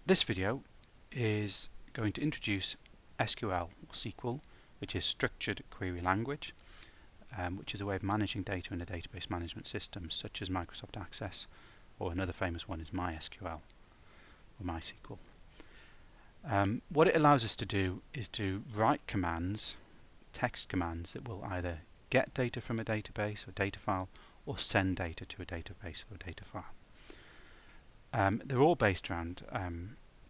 This video is going to introduce SQL or SQL, which is Structured Query Language, which is a way of managing data in a database management system such as Microsoft Access, or another famous one is MySQL or MySQL. What it allows us to do is to write commands, text commands that will either get data from a database or data file or send data to a database or data file. They're all based around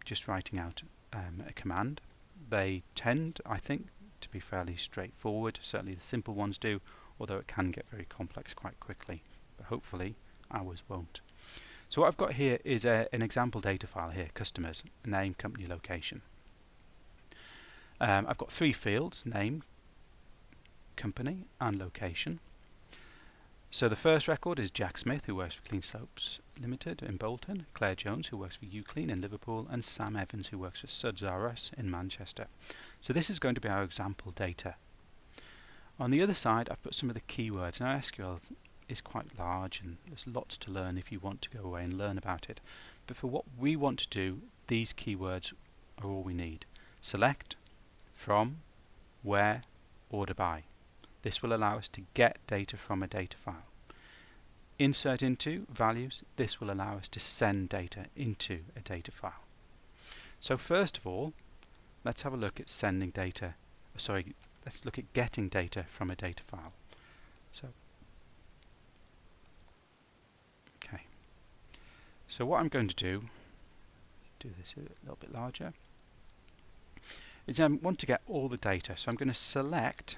just writing out a command. They tend, I think, to be fairly straightforward. Certainly the simple ones do, although it can get very complex quite quickly. But hopefully ours won't. So what I've got here is an example data file here, customers, name, company, location. I've got three fields, name, company and location. So the first record is Jack Smith, who works for Clean Slopes Limited in Bolton, Claire Jones, who works for UClean in Liverpool, and Sam Evans, who works for Suds R Us in Manchester. So this is going to be our example data. On the other side, I've put some of the keywords. Now SQL is quite large and there's lots to learn if you want to go away and learn about it. But for what we want to do, these keywords are all we need. Select, from, where, order by. This will allow us to get data from a data file. Insert into, values. This will allow us to send data into a data file. So first of all, let's have a look at sending data. Sorry, let's look at getting data from a data file. So what I'm going to do this a little bit larger, is I want to get all the data. So I'm going to select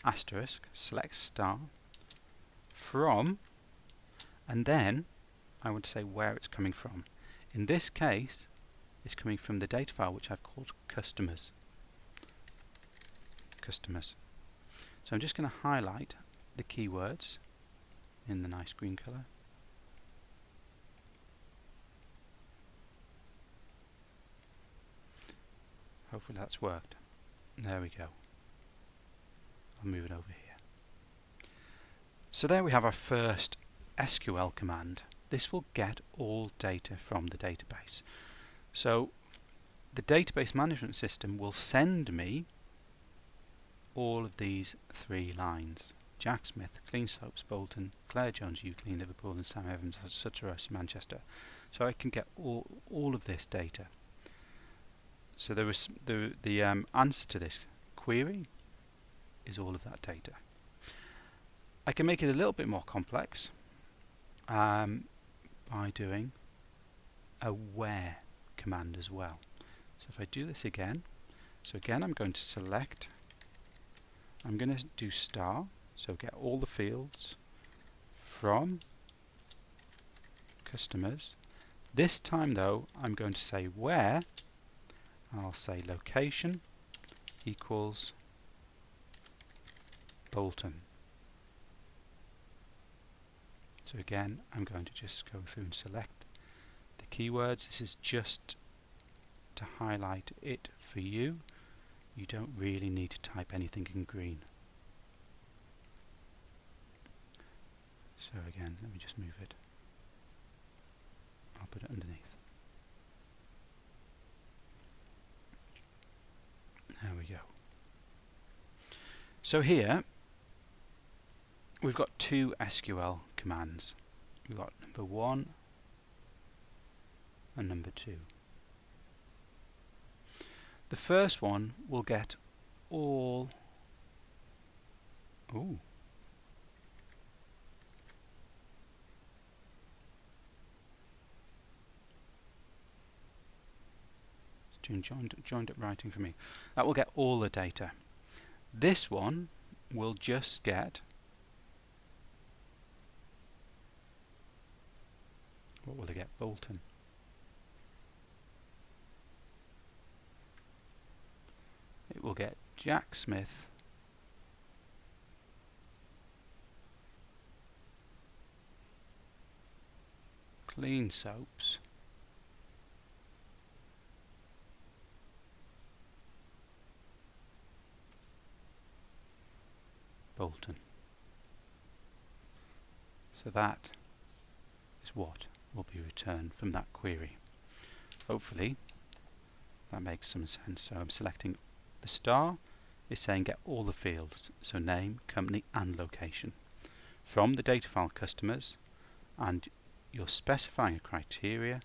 asterisk, select star, from, and then I want to say where it's coming from. In this case, it's coming from the data file which I've called customers. Customers. So I'm just going to highlight the keywords in the nice green colour. Hopefully that's worked. There we go. I'll move it over here. So there we have our first SQL command. This will get all data from the database. So the database management system will send me all of these three lines. Jack Smith, Clean Slopes, Bolton, Claire Jones, UClean, Liverpool, and Sam Evans, Suds R Us, Manchester. So I can get all of this data. So the answer to this query is all of that data. I can make it a little bit more complex by doing a where command as well. So if I do this again, so again I'm going to select, I'm going to do star, so get all the fields from customers. This time though I'm going to say where. I'll say location equals Bolton. So again, I'm going to just go through and select the keywords. This is just to highlight it for you. You don't really need to type anything in green. So again, let me just move it. I'll put it underneath. There we go. So here we've got two SQL commands. We've got number 1 and number 2. The first one will get all joined up writing for me. That will get all the data. This one will just get, what will it get? Bolton. It will get Jack Smith, Clean Soaps, Bolton. So that is what will be returned from that query. Hopefully that makes some sense. So I'm selecting the star is saying get all the fields, so name, company and location from the data file customers, and you're specifying a criteria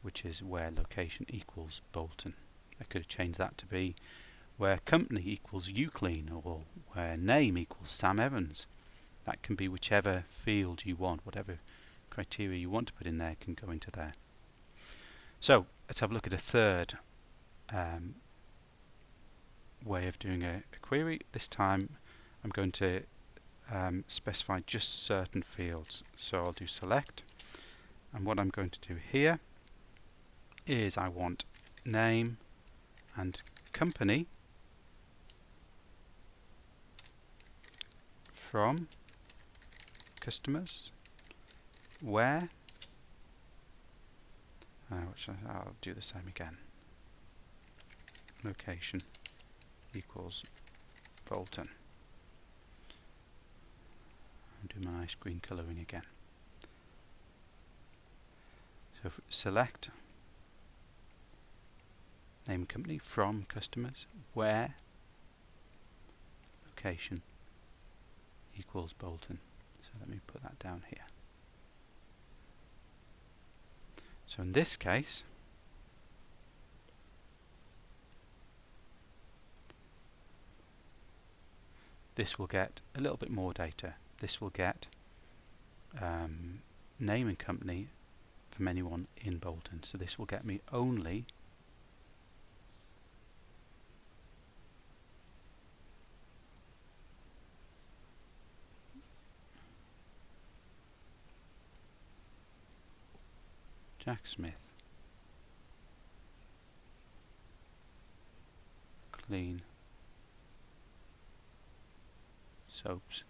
which is where location equals Bolton. I could have changed that to be where company equals Uclean, or where name equals Sam Evans. That can be whichever field you want, whatever criteria you want to put in there can go into there. So let's have a look at a third way of doing a query. This time I'm going to specify just certain fields. So I'll do select, and what I'm going to do here is I want name and company from customers where which I'll do the same again, location equals Bolton. I'll do my nice green colouring again. So select name company from customers where location equals Bolton. So let me put that down here. So in this case, this will get a little bit more data. This will get name and company from anyone in Bolton. So this will get me only Jack Smith, Clean Soaps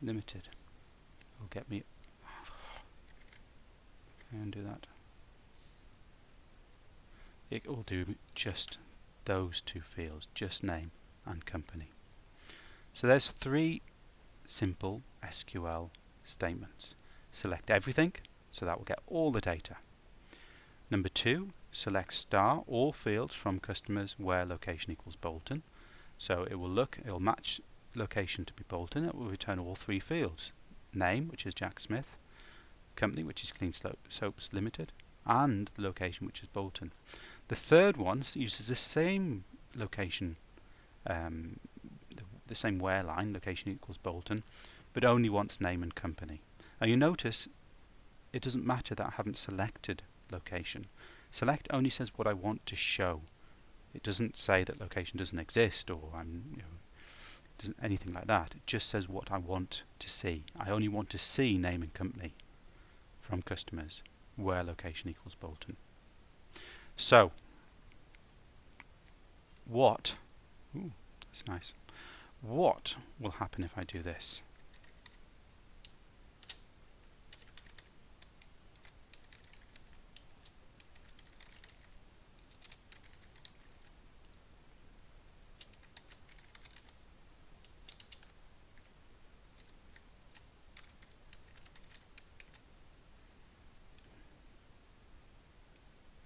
Limited. Will get me. And do that. It will do just those two fields, just name and company. So there's 3 simple SQL statements. Select everything, so that will get all the data. Number 2, select star all fields from customers where location equals Bolton. So it will match location to be Bolton. It will return all 3 fields: name, which is Jack Smith, company, which is Clean Soaps Limited, and the location, which is Bolton. The third one uses the same location, the same where line, location equals Bolton, but only wants name and company. Now you notice it doesn't matter that I haven't selected location. Select only says what I want to show. It doesn't say that location doesn't exist, or doesn't anything like that. It just says what I want to see. I only want to see name and company from customers where location equals Bolton. So what that's nice. What will happen if I do this?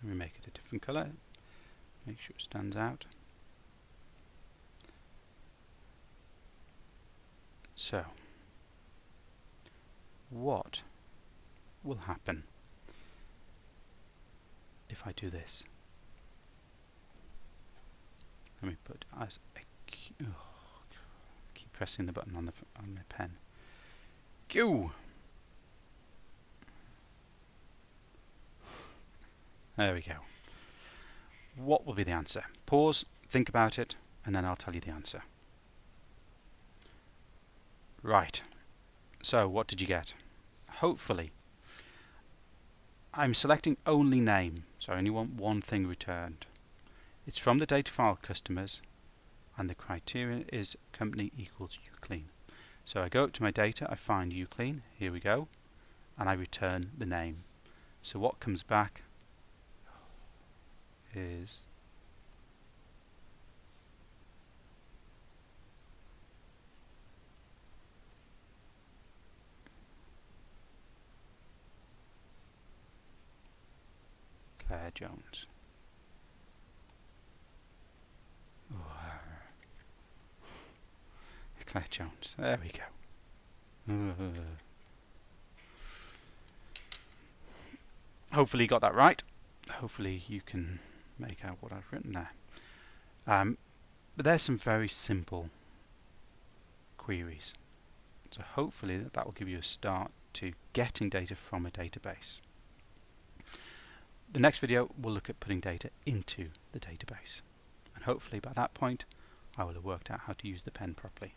Let me make it a different colour, make sure it stands out. So, what will happen if I do this? Let me put as a keep pressing the button on the pen. Q. There we go. What will be the answer? Pause, think about it, and then I'll tell you the answer. Right. So, what did you get? Hopefully, I'm selecting only name, so I only want one thing returned. It's from the data file customers, and the criteria is company equals Uclean. So I go up to my data, I find Uclean, here we go, and I return the name. So what comes back is Claire Jones. Oh, Claire Jones. There we go. Hopefully you got that right. Hopefully you can make out what I've written there. But there's some very simple queries. So hopefully that will give you a start to getting data from a database. The next video will look at putting data into the database. And hopefully by that point I will have worked out how to use the pen properly.